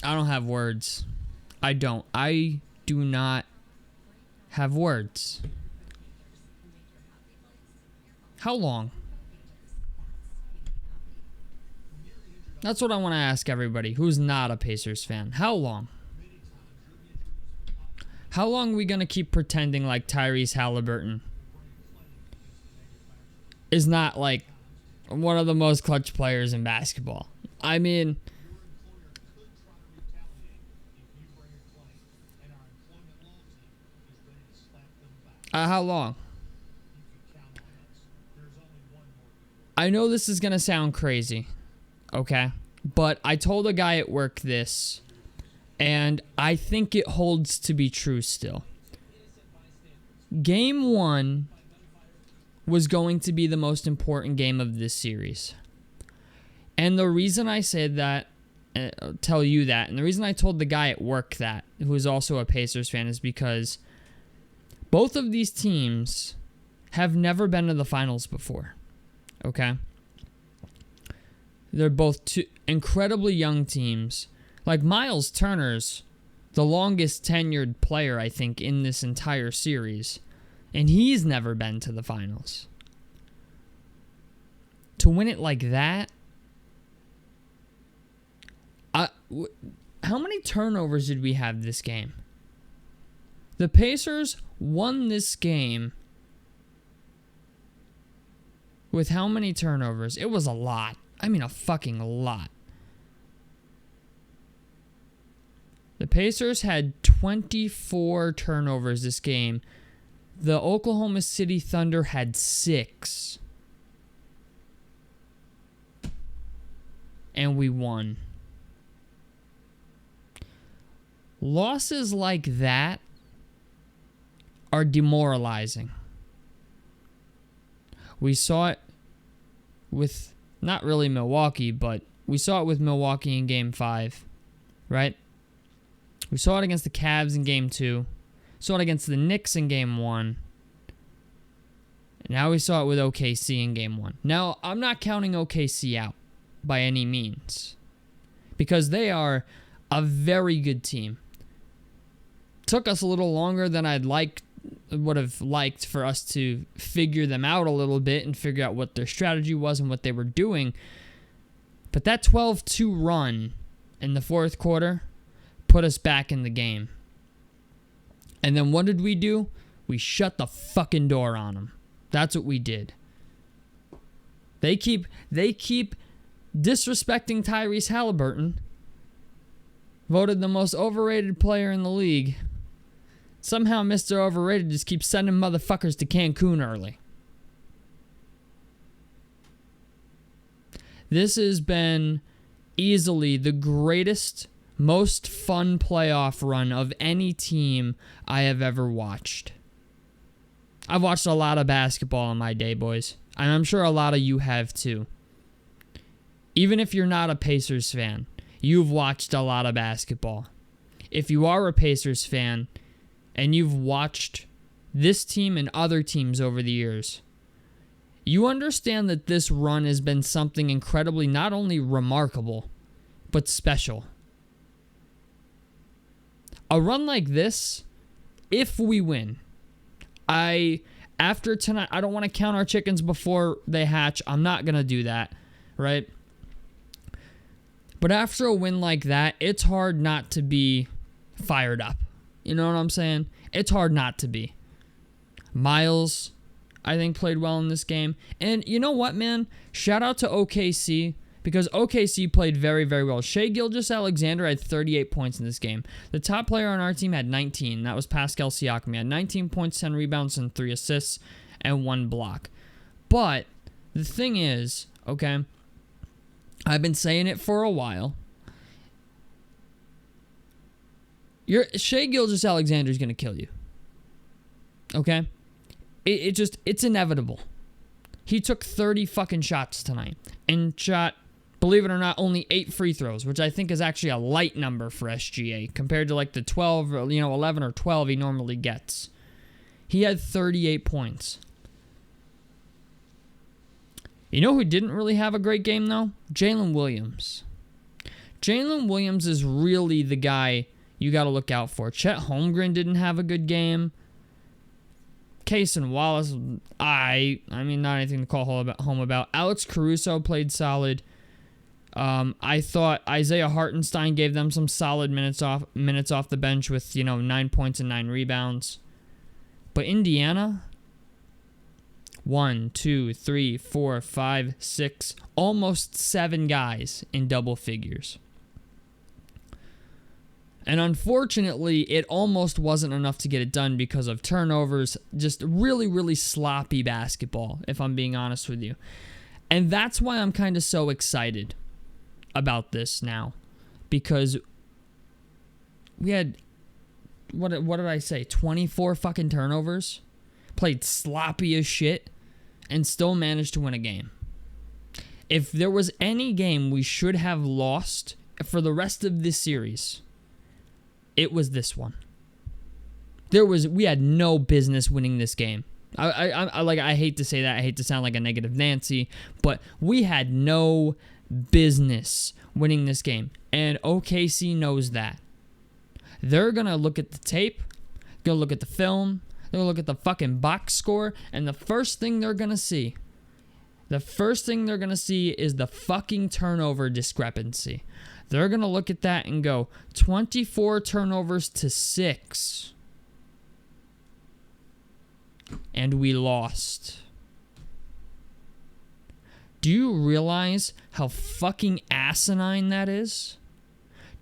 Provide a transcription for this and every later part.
I don't have words. I don't. I do not have words. How long? That's what I want to ask everybody who's not a Pacers fan. How long? How long are we going to keep pretending like Tyrese Haliburton is not like one of the most clutch players in basketball? I mean, how long? I know this is going to sound crazy, okay? But I told a guy at work this, and I think it holds to be true still. Game 1 was going to be the most important game of this series. And the reason I said that, tell you that, and the reason I told the guy at work that, who is also a Pacers fan, is because both of these teams have never been to the finals before. Okay? They're both two incredibly young teams. Like Miles Turner's the longest tenured player, I think, in this entire series. And he's never been to the finals. To win it like that, how many turnovers did we have this game? The Pacers won this game with how many turnovers? It was a lot. I mean, a fucking lot. The Pacers had 24 turnovers this game. The Oklahoma City Thunder had 6. And we won. Losses like that are demoralizing. We saw it with, not really Milwaukee, but we saw it with Milwaukee in Game 5, right? We saw it against the Cavs in Game 2. Saw it against the Knicks in Game 1. And now we saw it with OKC in Game 1. Now, I'm not counting OKC out by any means, because they are a very good team. Took us a little longer than would have liked for us to figure them out a little bit and figure out what their strategy was and what they were doing. But that 12-2 run in the fourth quarter put us back in the game. And then what did we do? We shut the fucking door on them. That's what we did. They keep disrespecting Tyrese Haliburton, voted the most overrated player in the league. Somehow Mr. Overrated just keeps sending motherfuckers to Cancun early. This has been easily the greatest, most fun playoff run of any team I have ever watched. I've watched a lot of basketball in my day, boys. And I'm sure a lot of you have too. Even if you're not a Pacers fan, you've watched a lot of basketball. If you are a Pacers fan and you've watched this team and other teams over the years, you understand that this run has been something incredibly not only remarkable, but special. A run like this, if we win, after tonight, I don't want to count our chickens before they hatch. I'm not going to do that, right? But after a win like that, it's hard not to be fired up. You know what I'm saying? It's hard not to be. Miles, I think, played well in this game. And you know what, man? Shout out to OKC, because OKC played very, very well. Gilgeous-Alexander had 38 points in this game. The top player on our team had 19. That was Pascal Siakam. He had 19 points, 10 rebounds, and 3 assists, and 1 block. But the thing is, okay, I've been saying it for a while. Shai Gilgeous-Alexander is going to kill you. Okay? It's inevitable. He took 30 fucking shots tonight and shot, believe it or not, only 8 free throws, which I think is actually a light number for SGA compared to like the 12, 11 or 12 he normally gets. He had 38 points. You know who didn't really have a great game, though? Jalen Williams. Jalen Williams is really the guy you got to look out for. Chet Holmgren didn't have a good game. Cason Wallace, I mean, not anything to call home about. Alex Caruso played solid. I thought Isaiah Hartenstein gave them some solid minutes off the bench with, 9 points and 9 rebounds. But Indiana, 1, 2, 3, 4, 5, 6, almost 7 guys in double figures. And unfortunately, it almost wasn't enough to get it done because of turnovers. Just really, really sloppy basketball, if I'm being honest with you. And that's why I'm kind of so excited about this now. Because we had, what did I say, 24 fucking turnovers? Played sloppy as shit and still managed to win a game. If there was any game we should have lost for the rest of this series, it was this one. We had no business winning this game. I hate to say that. I hate to sound like a negative Nancy, but we had no business winning this game, and OKC knows that. They're gonna look at the tape, gonna look at the film, they're gonna look at the fucking box score, and the first thing they're gonna see is the fucking turnover discrepancy. They're going to look at that and go 24 turnovers to 6. And we lost. Do you realize how fucking asinine that is?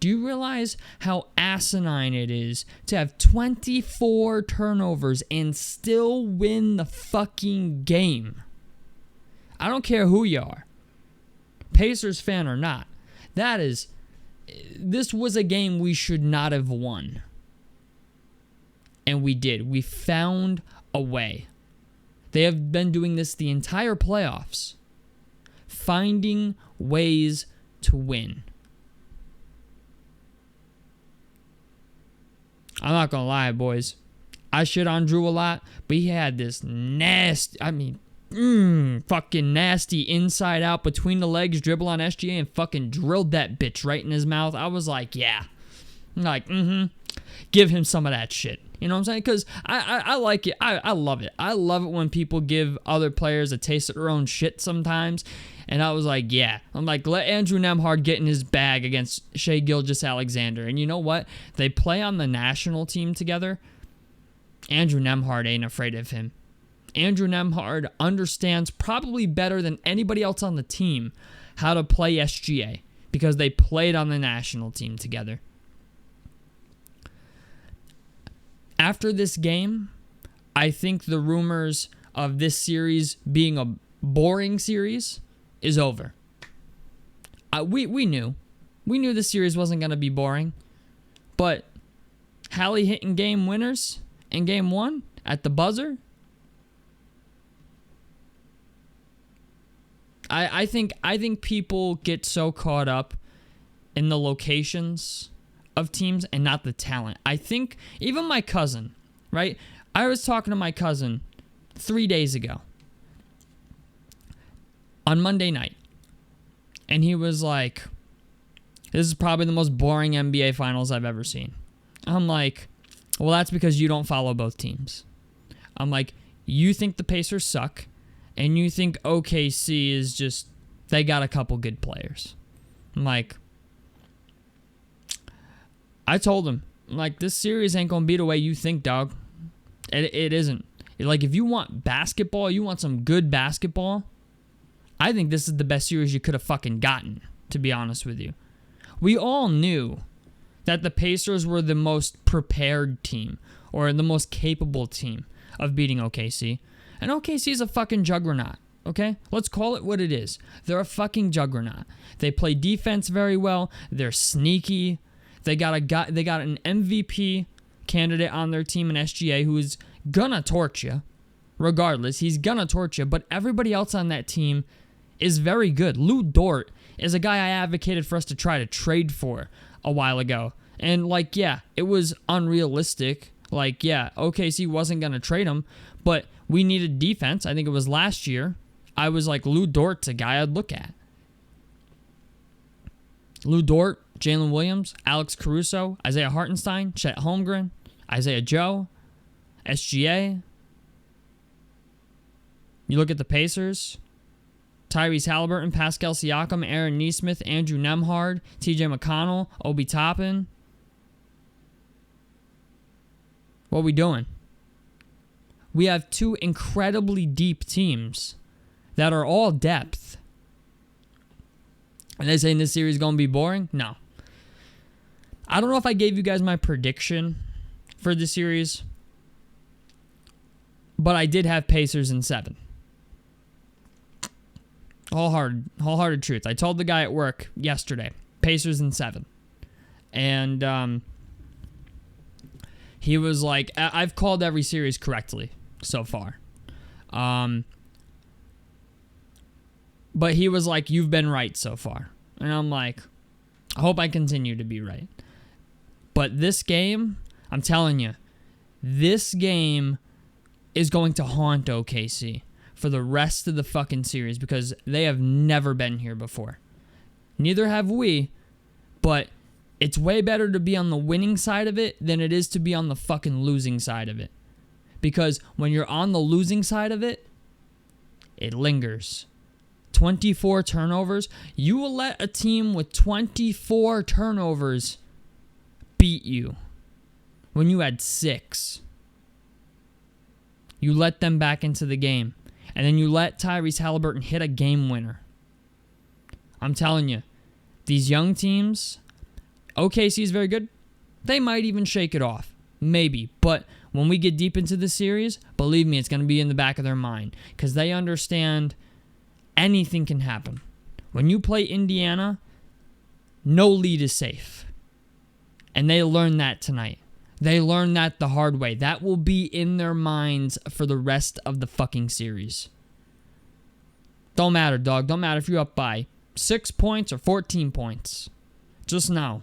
Do you realize how asinine it is to have 24 turnovers and still win the fucking game? I don't care who you are, Pacers fan or not. This was a game we should not have won. And we did. We found a way. They have been doing this the entire playoffs. Finding ways to win. I'm not going to lie, boys. I shit on Drew a lot, but he had this nasty, fucking nasty inside out between the legs dribble on SGA and fucking drilled that bitch right in his mouth. I was like, yeah. I'm like, give him some of that shit. You know what I'm saying? Because I like it. I love it. I love it when people give other players a taste of their own shit sometimes. And I was like, yeah. I'm like, let Andrew Nembhard get in his bag against Shai Gilgeous-Alexander. And you know what? They play on the national team together. Andrew Nembhard ain't afraid of him. Andrew Nembhard understands probably better than anybody else on the team how to play SGA because they played on the national team together. After this game, I think the rumors of this series being a boring series is over. We knew. We knew the series wasn't going to be boring. But Hallie hitting game winners in game 1 at the buzzer, I think people get so caught up in the locations of teams and not the talent. I think even my cousin, right? I was talking to my cousin 3 days ago on Monday night, and he was like, this is probably the most boring NBA finals I've ever seen. I'm like, well, that's because you don't follow both teams. I'm like, you think the Pacers suck, and you think OKC is just, they got a couple good players. I'm like, I told him, like, this series ain't going to be the way you think, dog. It isn't. Like, if you want basketball, you want some good basketball, I think this is the best series you could have fucking gotten, to be honest with you. We all knew that the Pacers were the most prepared team, or the most capable team of beating OKC. And OKC is a fucking juggernaut, okay? Let's call it what it is. They're a fucking juggernaut. They play defense very well. They're sneaky. They got an MVP candidate on their team in SGA who is gonna torch you. Regardless, he's gonna torch you. But everybody else on that team is very good. Lou Dort is a guy I advocated for us to try to trade for a while ago. And, like, yeah, it was unrealistic. Like, yeah, OKC wasn't going to trade him, but we needed defense. I think it was last year. I was like, Lou Dort's a guy I'd look at. Lou Dort, Jalen Williams, Alex Caruso, Isaiah Hartenstein, Chet Holmgren, Isaiah Joe, SGA. You look at the Pacers, Tyrese Haliburton, Pascal Siakam, Aaron Nesmith, Andrew Nembhard, TJ McConnell, Obi Toppin. What are we doing? We have two incredibly deep teams that are all depth. Are they saying this series is going to be boring? No. I don't know if I gave you guys my prediction for the series, but I did have Pacers in 7. Wholehearted truth. I told the guy at work yesterday, Pacers in 7. And he was like, I've called every series correctly so far. But he was like, you've been right so far. And I'm like, I hope I continue to be right. But this game, I'm telling you, this game is going to haunt OKC for the rest of the fucking series because they have never been here before. Neither have we, but it's way better to be on the winning side of it than it is to be on the fucking losing side of it. Because when you're on the losing side of it, it lingers. 24 turnovers. You will let a team with 24 turnovers beat you when you had 6. You let them back into the game. And then you let Tyrese Haliburton hit a game winner. I'm telling you, these young teams, OKC is very good. They might even shake it off. Maybe. But when we get deep into the series, believe me, it's going to be in the back of their mind. Because they understand anything can happen. When you play Indiana, no lead is safe. And they learned that tonight. They learned that the hard way. That will be in their minds for the rest of the fucking series. Don't matter, dog. Don't matter if you're up by 6 points or 14 points. Just know,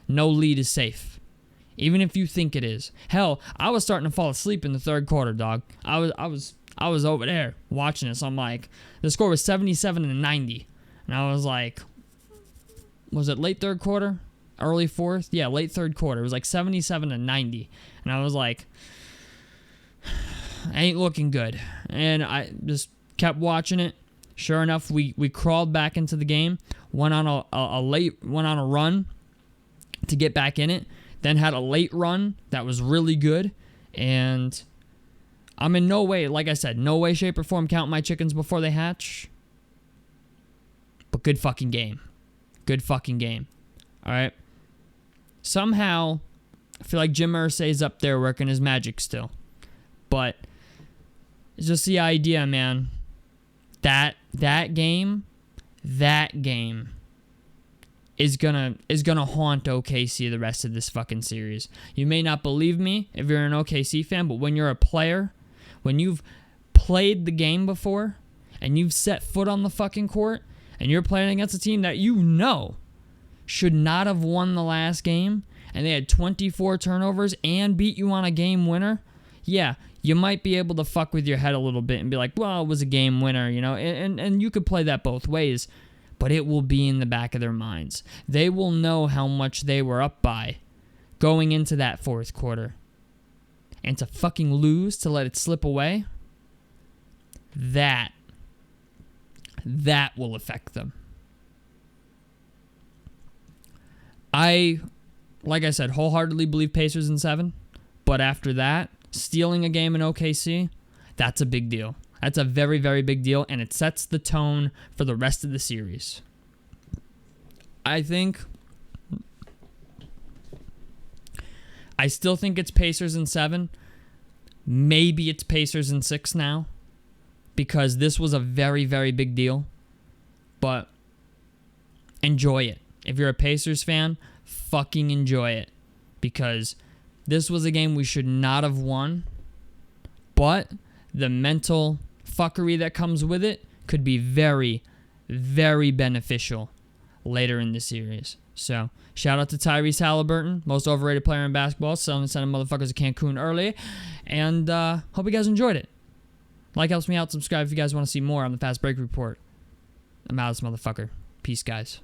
no lead is safe. Even if you think it is. Hell, I was starting to fall asleep in the third quarter, dog. I was over there watching it. So I'm like, the score was 77-90. And I was like, was it late third quarter? Early fourth? Yeah, late third quarter. It was like 77-90. And I was like, ain't looking good. And I just kept watching it. Sure enough, we crawled back into the game. Went on a run to get back in it. Then had a late run that was really good. And I'm in no way, like I said, no way, shape, or form counting my chickens before they hatch. But good fucking game. Good fucking game. All right. Somehow, I feel like Jim Irsay's up there working his magic still. But it's just the idea, man. That game is gonna haunt OKC the rest of this fucking series. You may not believe me if you're an OKC fan, but when you're a player, when you've played the game before and you've set foot on the fucking court and you're playing against a team that you know should not have won the last game, and they had 24 turnovers and beat you on a game winner, yeah, you might be able to fuck with your head a little bit and be like, well, it was a game winner, you know, and you could play that both ways, but it will be in the back of their minds. They will know how much they were up by going into that fourth quarter. And to fucking lose, to let it slip away, that will affect them. Like I said, wholeheartedly believe Pacers in 7. But after that, stealing a game in OKC, that's a big deal. That's a very, very big deal, and it sets the tone for the rest of the series. I still think it's Pacers in 7. Maybe it's Pacers in 6 now, because this was a very, very big deal. But enjoy it. If you're a Pacers fan, fucking enjoy it. Because this was a game we should not have won. But the mental fuckery that comes with it could be very, very beneficial later in the series. So, shout out to Tyrese Haliburton, most overrated player in basketball, sending motherfuckers to Cancun early. And hope you guys enjoyed it. Like helps me out. Subscribe if you guys want to see more on the Fast Break Report. I'm out of this motherfucker. Peace, guys.